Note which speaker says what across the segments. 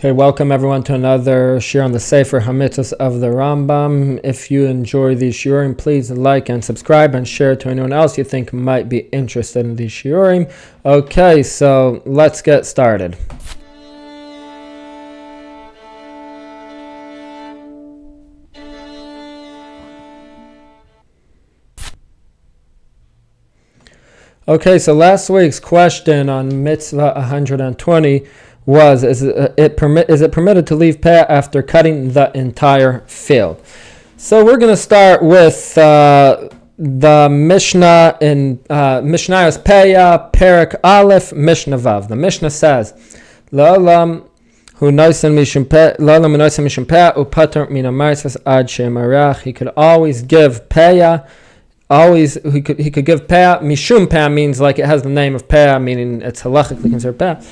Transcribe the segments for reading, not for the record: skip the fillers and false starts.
Speaker 1: Okay, welcome everyone to another shir on the Sefer Hamitzvos of the Rambam. If you enjoy these shiurim, please like and subscribe and share to anyone else you think might be interested in these shiurim. Okay, so let's get started. Okay, so last week's question on Mitzvah 120 was, is it permitted to leave peh after cutting the entire field? So we're going to start with the Mishnah in Mishnayos Peah, Perek Aleph, Mishnah Vav. The Mishnah says, La'olam hu noisen mishum peh upater min ha'ma'asos ad she'marach. He could always give Peah. He could give Peah. Mishum Peah means like it has the name of Peah, meaning it's halachically considered Peah.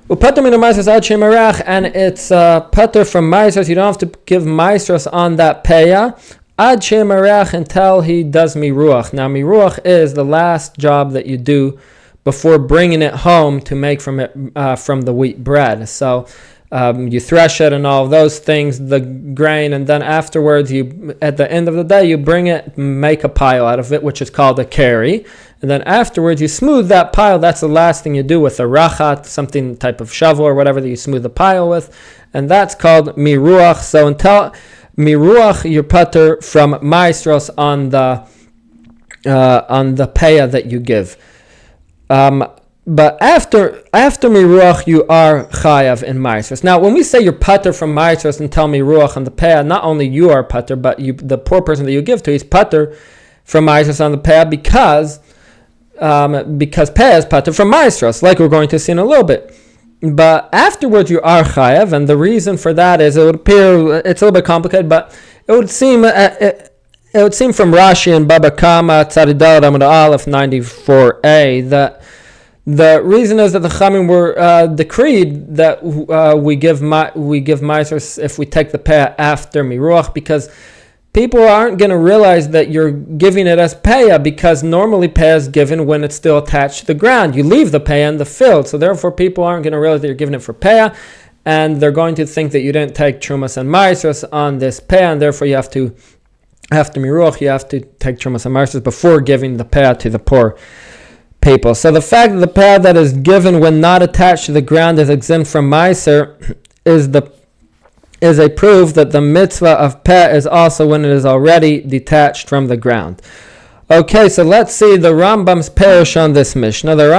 Speaker 1: Upater min ha'ma'asos ad she'marach, and it's pater from ma'asos. You don't have to give ma'asos on that Peah ad she'marach until he does miruach. Now miruach is the last job that you do before bringing it home to make from the wheat bread. So you thresh it and all of those things, the grain, and then afterwards, at the end of the day, you bring it, make a pile out of it, which is called a carry. And then afterwards, you smooth that pile. That's the last thing you do with a rachat, something type of shovel or whatever that you smooth the pile with. And that's called miruach. So until miruach, you're pater from maestros on the peah that you give. But after miruach, you are chayav in maestros. Now, when we say you're pater from maestros until miruach on the peah, not only you are pater, but the poor person that you give to, is pater from maestros on the peah because peah is pater from maestros, like we're going to see in a little bit. But afterwards, you are chayav, and the reason for that is it would appear it's a little bit complicated, but it would seem from Rashi and Baba Kama Tzadidal Amud Aleph 94a that the reason is that the Chamim were decreed that we give ma'asos if we take the peah after miruach, because people aren't going to realize that you're giving it as peah, because normally peah is given when it's still attached to the ground. You leave the peah in the field, so therefore people aren't going to realize that you're giving it for peah, and they're going to think that you didn't take trumas and ma'asos on this peah, and therefore you have to, after miruach, you have to take trumas and ma'asos before giving the peah to the poor people. So the fact that the peah that is given when not attached to the ground is exempt from ma'aser is a proof that the mitzvah of peah is also when it is already detached from the ground. Okay, so let's see the Rambam's perush on this Mishnah. The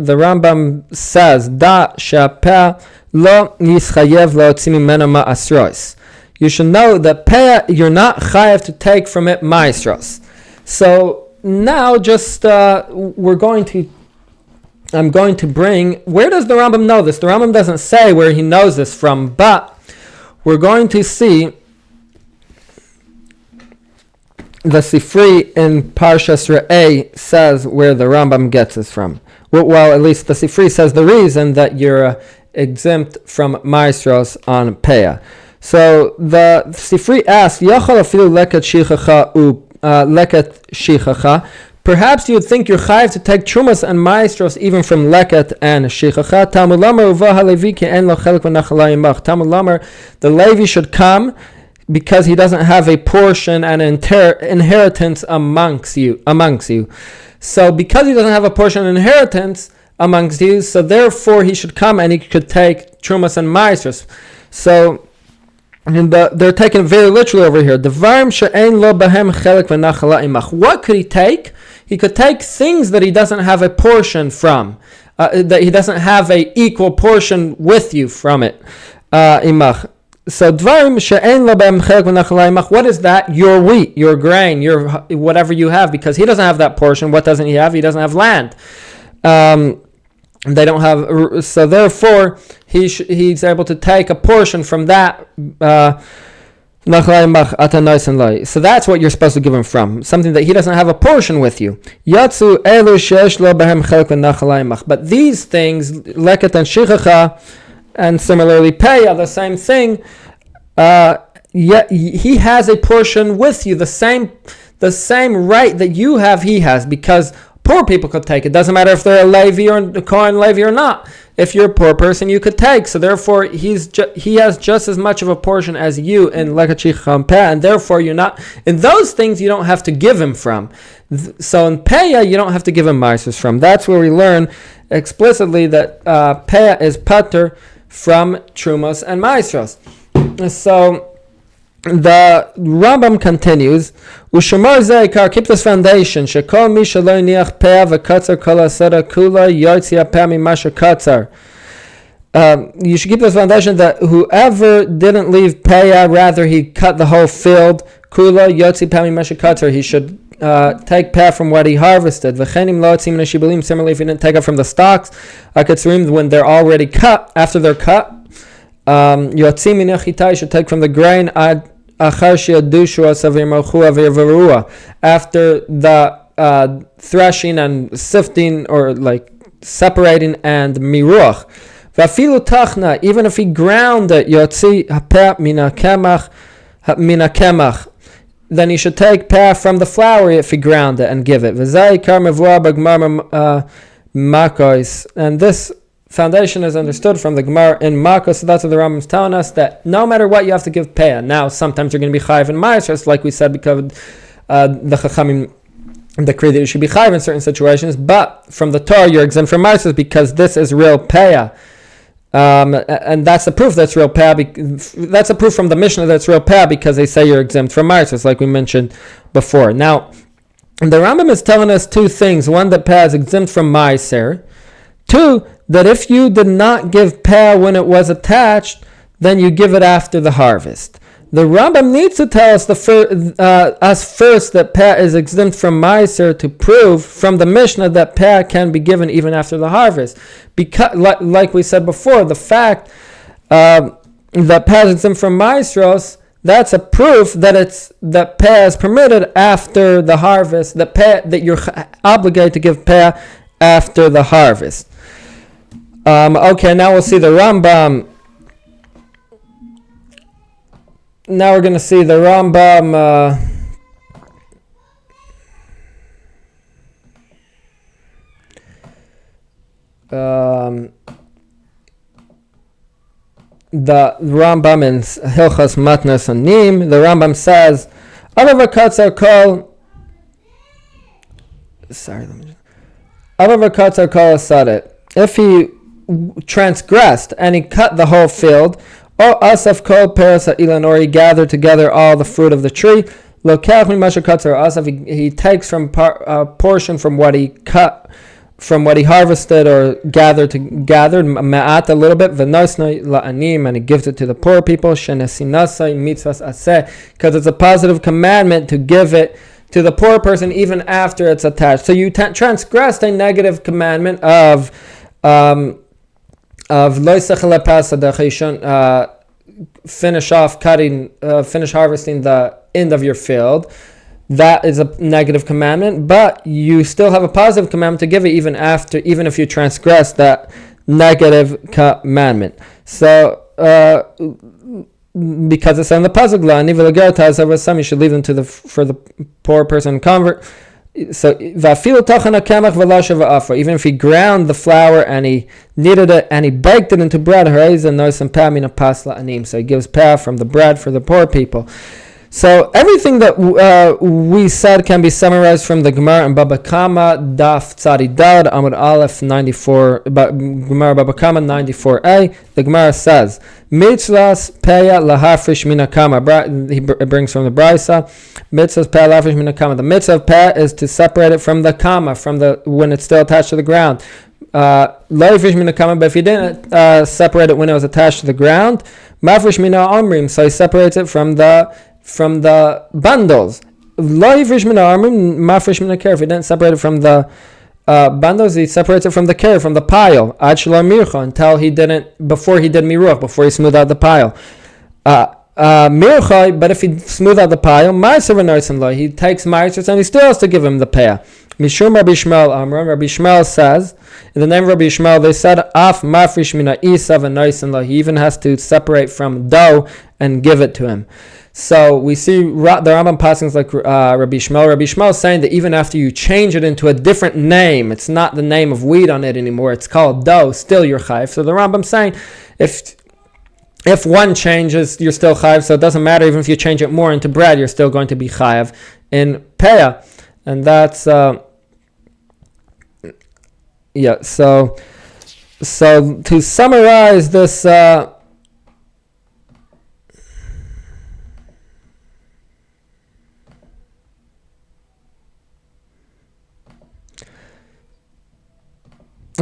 Speaker 1: Rambam says, Da she'peah lo yischayev la'otzi mimena ma'asros. You should know that peah you're not chayev to take from it ma'asros. So now, I'm going to bring, where does the Rambam know this? The Rambam doesn't say where he knows this from, but we're going to see the Sifri in Parshas Re'eh says where the Rambam gets this from. Well, at least the Sifri says the reason that you're exempt from maestros on peah. So the Sifri asks, Yachal afilu leket shichacha leket shichacha. Perhaps you would think you're chayiv to take trumas and maestros even from leket and shichacha. Talmud Lamar uva halevi ki en lo chelik v'nachala yimach. Talmud Lamar, the Levi should come because he doesn't have a portion and inheritance amongst you. So because he doesn't have a portion and inheritance amongst you, so therefore he should come and he could take trumas and maestros. So they're taken very literally over here. What could he take? He could take things that he doesn't have a portion from, that he doesn't have a equal portion with you from it. So what is that? Your wheat, your grain, your whatever you have, because he doesn't have that portion. What doesn't he have? He doesn't have land. They don't have, so therefore he's able to take a portion from that. So that's what you're supposed to give him from, something that he doesn't have a portion with you. But these things, leket and shichacha, and similarly peah, the same thing. He has a portion with you, the same right that you have. He has, because poor people could take. It doesn't matter if they're a Levi or a Kohen Levi or not. If you're a poor person, you could take. So therefore, he has just as much of a portion as you in Lekachich Peh, and therefore you're not in those things. You don't have to give him from. So in Peah, you don't have to give him Maasros from. That's where we learn explicitly that Peah is pater from Trumos and Maasros. So the Rambam continues, Ushamar Zeikar, keep this foundation, Shekol mi shelo niach Peah v'katzar kol asara kula yotzi hapeh mimasha katzar. You should keep this foundation that whoever didn't leave Peah, rather he cut the whole field, kula yotzi hapeh mimasha katzar, he should take Peah from what he harvested. V'chenim lo yotzim min hashibulim, similarly if he didn't take it from the stalks, when they're already cut, after they're cut, Yotzim min hachitai should take from the grain after the threshing and sifting or like separating and miruach. Vafilu tachna, even if he ground it, yotzi hapeh mina kemach, then he should take Peah from the flour if he ground it and give it. V'zai kar mevua b'gmar makos, and this foundation is understood from the Gemara in Makos. So that's what the Rambam is telling us, that no matter what, you have to give Peah. Now, sometimes you're going to be chayiv in Maasros, like we said, because the Chachamim decree that you should be chayiv in certain situations. But from the Torah, you're exempt from Maasros because this is real Peah. And that's the proof that's real Peah. That's a proof from the Mishnah that's real Peah because they say you're exempt from Maasros, like we mentioned before. Now, the Rambam is telling us two things. One, that Peah is exempt from Maaser. Two, that if you did not give Peah when it was attached, then you give it after the harvest. The Rambam needs to tell us us first that Peah is exempt from Maaser to prove from the Mishnah that Peah can be given even after the harvest. Because, like we said before, the fact that Peah is exempt from Maasros, that's a proof that Peah is permitted after the harvest. That you're obligated to give Peah after the harvest. Okay, now we'll see the Rambam. Now we're going to see the Rambam. The Rambam in Hilchos Matnas Anim. The Rambam says, "Avavakotzar kol." Sorry, Avavakotzar kol asadet. If he transgressed and he cut the whole field, or asaf kol peras ha'ilan, or he gathered together all the fruit of the tree, lokach mimasha katzar asaf, he takes from a portion from what he cut, from what he harvested or gathered ma'at a little bit, v'nosnoi la'anim, and he gives it to the poor people, shenesinasai mitzvahs aseh, because it's a positive commandment to give it to the poor person even after it's attached. So you transgressed a negative commandment of finish harvesting the end of your field. That is a negative commandment, but you still have a positive commandment to give it even if you transgress that negative commandment. So because it's in the pasuk, you should leave them for the poor person convert. So even if he ground the flour and he kneaded it and he baked it into bread, so he gives Peah from the bread for the poor people. So everything that we said can be summarized from the Gemara in Baba Kama Daf Tzadidad Amud Aleph 94. Gemara Baba Kama 94a. The Gemara says, "Mitzvahs Peah lahafrish mina kama." He brings from the Brisa. Mitzvahs Peah lahafrish mina kama. The mitzvah of Peah is to separate it from the kama, when it's still attached to the ground. Lahafrish mina kama. But if he didn't separate it when it was attached to the ground, mafrish mina omrim. So he separates it from the bundles. If he didn't separate it from the bundles, he separates it from the care, from the pile, until before he did miruach, before he smoothed out the pile. But if he smoothed out the pile, he takes Maasros and he still has to give him the Peah. Mishum Rabbi Shmuel Amram, Rabbi Shmuel says, in the name of Rabbi Shmuel, they said, Af mafrish mina isav and noisin. He even has to separate from dough and give it to him. So we see the Rambam passings like Rabbi Shmuel. Rabbi Shmuel is saying that even after you change it into a different name, it's not the name of wheat on it anymore. It's called dough. Still, you're chayiv. So the Rambam is saying if one changes, you're still chayiv. So it doesn't matter even if you change it more into bread, you're still going to be chayiv in peah, and that's yeah. So to summarize this.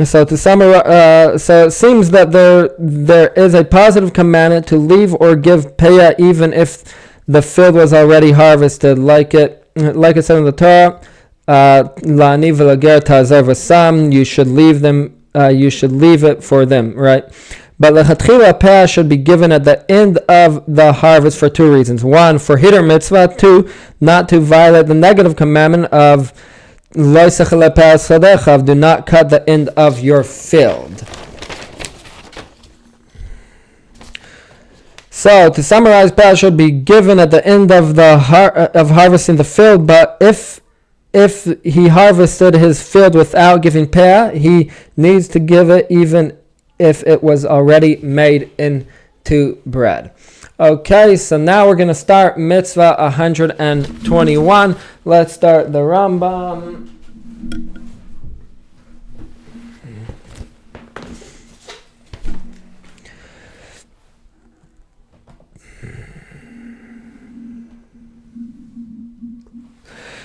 Speaker 1: So to summarize, so it seems that there is a positive commandment to leave or give payah even if the field was already harvested, like it said in the Torah, la'ani v'lager ta'azer v'sam, you should leave them, you should leave it for them, right? But lechatchila payah should be given at the end of the harvest for two reasons: one, for hidur mitzvah; two, not to violate the negative commandment of do not cut the end of your field. So to summarize, payah should be given at the end of the of harvesting the field. But if he harvested his field without giving payah, he needs to give it even if it was already made into bread. Okay, so now we're going to start Mitzvah 121. Let's start the Rambam.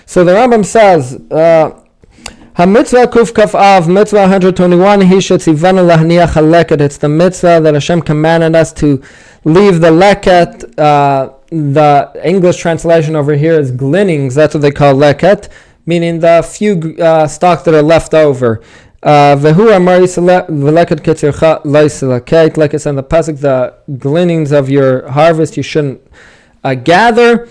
Speaker 1: So the Rambam says, Hamitzvah kuf kaf av, Mitzvah 121, he should tzivanu lahniach haleket. It's the mitzvah that Hashem commanded us to leave the leket. The English translation over here is gleanings. That's what they call leket, meaning the few stalks that are left over. Vehu amar v'leket ketzircha lo yiselaket. Like it's in the pasuk, the gleanings of your harvest you shouldn't gather.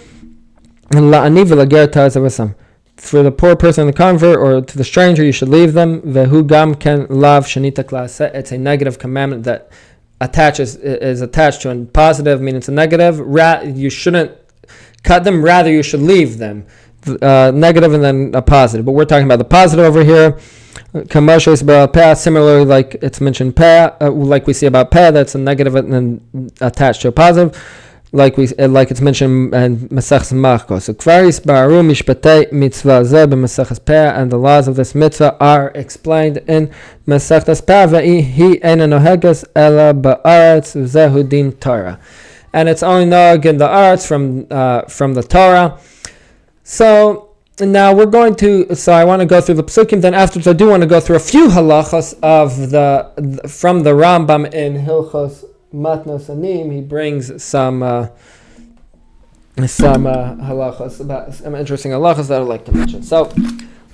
Speaker 1: La'ani v'lager ta'azer v'sam. For the poor person, the convert, or to the stranger, you should leave them. Vehu gam ken lav shanita klase. It's a negative commandment that is attached to a positive, meaning it's a negative. You shouldn't cut them, rather you should leave them. Negative and then a positive. But we're talking about the positive over here. Similarly, like it's mentioned, like we see about that's a negative and then attached to a positive. Like it's mentioned in Masechus Machkos. So Kvaris Ba'aru Mishpatei Mitzvah Zeh b'Masechus Peah, and the laws of this mitzvah are explained in Masechus Peah. Ve'i eina noheges ela ba'aretz zehu din Torah, and it's only nog in the arts from the Torah. So now we're going to. So I want to go through the psukim. Then afterwards, I do want to go through a few halachos from the Rambam in Hilchos Matnos Anim. He brings some halachos, about some interesting halachos that I'd like to mention. So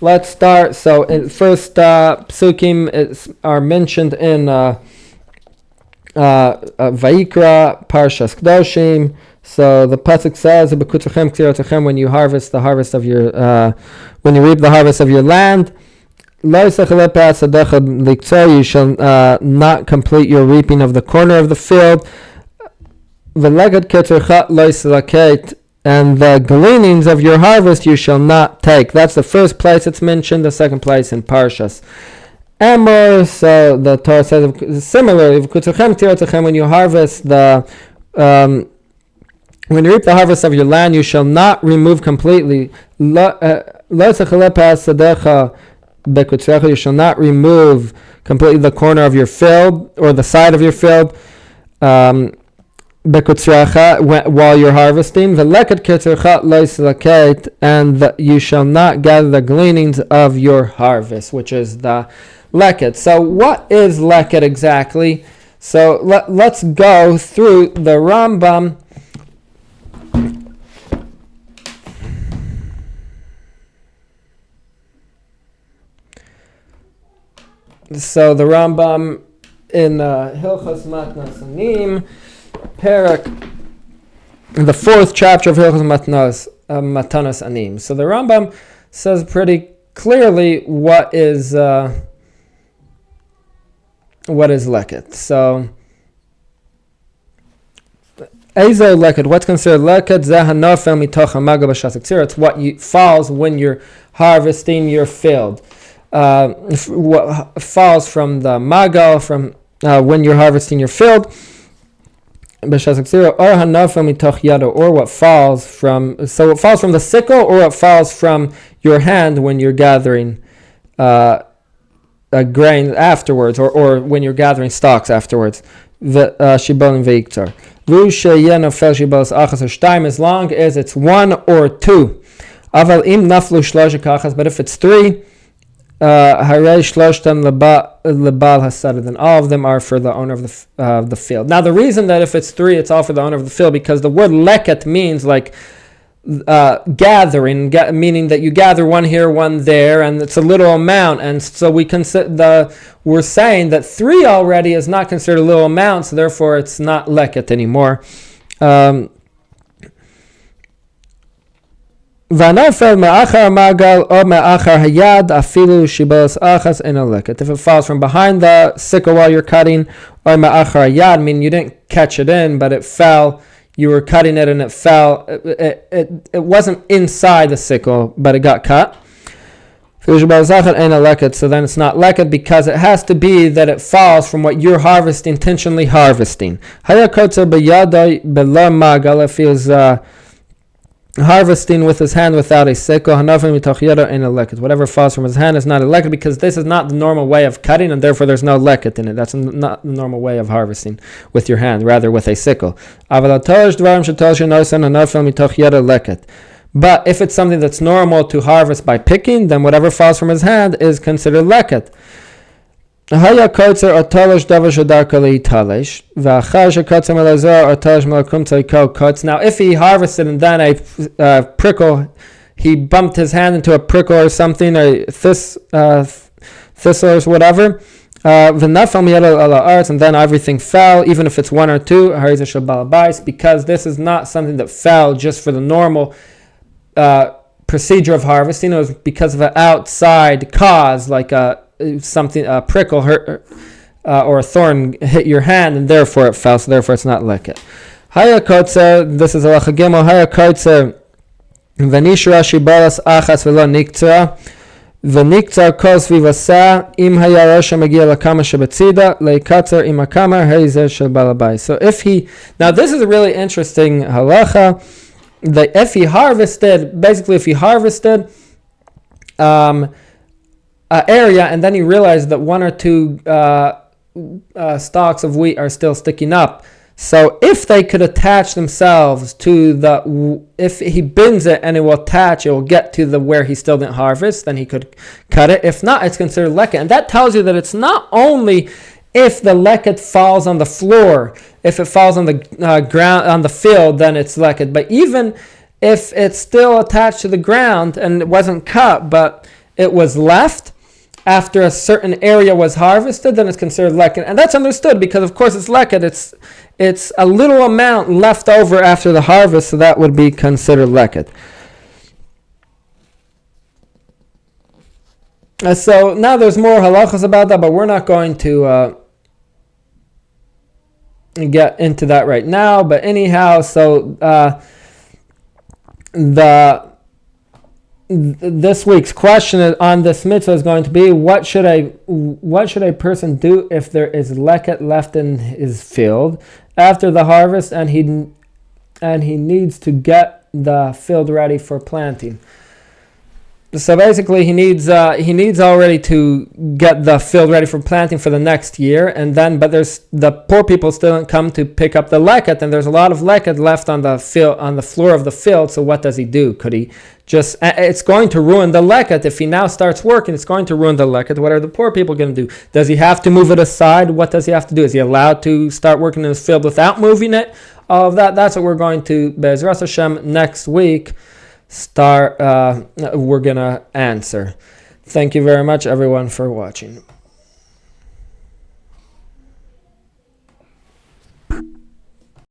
Speaker 1: let's start. So first psukim are mentioned in Vayikra Parshas Kedoshim. So the pasuk says, when you harvest the harvest of your when you reap the harvest of your land, you shall not complete your reaping of the corner of the field. And the gleanings of your harvest you shall not take. That's the first place it's mentioned. The second place in Parshas Emor. So the Torah says similarly, when you harvest when you reap the harvest of your land, you shall not remove completely. You shall not remove completely the corner of your field or the side of your field while you're harvesting. And you shall not gather the gleanings of your harvest, which is the leket. So what is leket exactly? So let's go through the Rambam. So the Rambam in Hilchos Matnos Anim, Perak, the fourth chapter of Hilchos Matanos Anim. So the Rambam says pretty clearly what is leket. So Ezo leket. What's considered leket? Zeh hanofel mitoch hamagal b'shas haktzira. It's what falls when you're harvesting your field. What falls from the magal from when you're harvesting your field. B'shas haktzira or hanofel mitoch yado, or what falls from. So it falls from the sickle, or it falls from your hand when you're gathering grain afterwards, or when you're gathering stalks afterwards. Shibolim veiktar. As long as it's one or two. But if it's three, then all of them are for the owner of the field. Now the reason that if it's three, it's all for the owner of the field, because the word leket means like gathering, meaning that you gather one here, one there, and it's a little amount. And so we're saying that three already is not considered a little amount, so therefore it's not leket anymore. If it falls from behind the sickle while you're cutting, or ma'achar hayad, meaning you didn't catch it in, but it fell. You were cutting it and it fell. It wasn't inside the sickle, but it got cut. So then it's not leket, because it has to be that it falls from what you're harvesting, intentionally harvesting. If he was harvesting with his hand without a sickle, whatever falls from his hand is not a leket, because this is not the normal way of cutting, and therefore there's no leket in it. That's not the normal way of harvesting with your hand, rather with a sickle. But if it's something that's normal to harvest by picking, then whatever falls from his hand is considered leket. Now, if he harvested and then a prickle, he bumped his hand into a prickle or something, or thistle or whatever, and then everything fell, even if it's one or two, because this is not something that fell just for the normal procedure of harvesting. It was because of an outside cause, like a prickle hurt or a thorn hit your hand, and therefore it fell. So therefore it's not leket. Haya kotzer. This is halacha gimel. Haya kotzer. V'nishra shibalas achas v'lo niktzra. V'niktzar kos vivasa im haya rosha magia lakama shebetzida leikatzer im hakama heizer shel balabais. So if he, now this is a really interesting halacha. That if he harvested area, and then he realized that one or two stalks of wheat are still sticking up. So if they could attach themselves to if he bends it and it will attach, it will get to where he still didn't harvest, then he could cut it. If not, it's considered leket. And that tells you that it's not only if the leket falls on the floor, if it falls on the ground, on the field, then it's leket. But even if it's still attached to the ground and it wasn't cut, but it was left after a certain area was harvested, then it's considered leket. And that's understood because, of course, it's leket. It's a little amount left over after the harvest, so that would be considered leket. So now there's more halachas about that, but we're not going to get into that right now. But anyhow, so this week's question on this mitzvah is going to be: what should a person do if there is leket left in his field after the harvest, and he needs to get the field ready for planting? So basically, he needs already to get the field ready for planting for the next year, but there's the poor people still don't come to pick up the leket, and there's a lot of leket left on the floor of the field. So what does he do? Could he just? It's going to ruin the leket if he now starts working. It's going to ruin the leket. What are the poor people going to do? Does he have to move it aside? What does he have to do? Is he allowed to start working in his field without moving it? All of that. That's what we're going to Be'ezras Hashem next week. We're gonna answer. Thank you very much, everyone, for watching.